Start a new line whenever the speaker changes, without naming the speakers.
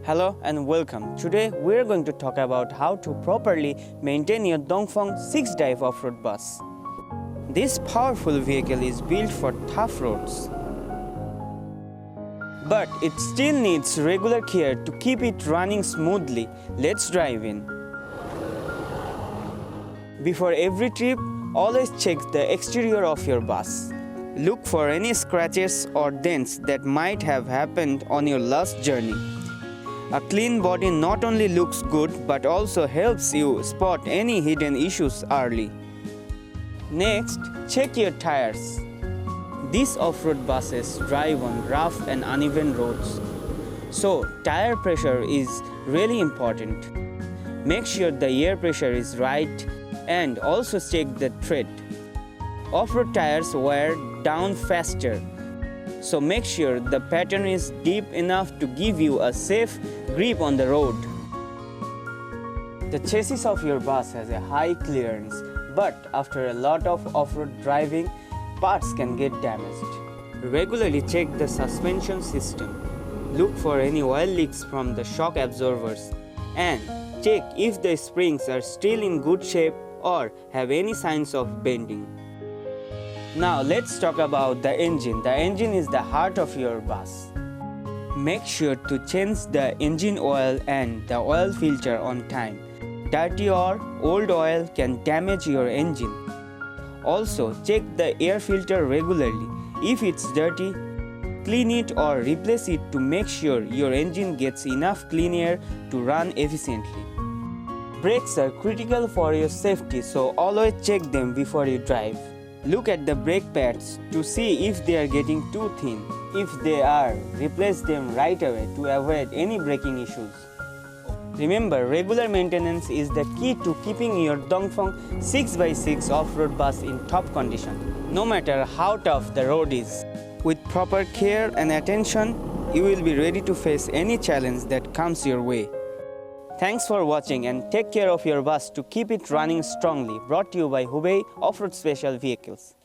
Hello and welcome. Today we are going to talk about how to properly maintain your Dongfeng 6-dive off-road bus. This powerful vehicle is built for tough roads, but it still needs regular care to keep it running smoothly. Let's dive in. Before every trip, always check the exterior of your bus. Look for any scratches or dents that might have happened on your last journey. A clean body not only looks good but also helps you spot any hidden issues early. Next, check your tires. These off-road buses drive on rough and uneven roads, so tire pressure is really important. Make sure the air pressure is right and also check the tread. Off-road tires wear down faster, so make sure the pattern is deep enough to give you a safe grip on the road. The chassis of your bus has a high clearance, but after a lot of off-road driving, parts can get damaged. Regularly check the suspension system. Look for any oil leaks from the shock absorbers and check if the springs are still in good shape or have any signs of bending. Now let's talk about the engine. The engine is the heart of your bus. Make sure to change the engine oil and the oil filter on time. Dirty or old oil can damage your engine. Also, check the air filter regularly. If it's dirty, clean it or replace it to make sure your engine gets enough clean air to run efficiently. Brakes are critical for your safety, so always check them before you drive. Look at the brake pads to see if they are getting too thin. If they are, replace them right away to avoid any braking issues. Remember, regular maintenance is the key to keeping your Dongfeng 6x6 off-road bus in top condition, no matter how tough the road is. With proper care and attention, you will be ready to face any challenge that comes your way. Thanks for watching and take care of your bus to keep it running strongly. Brought to you by Hubei Off-Road Special Vehicles.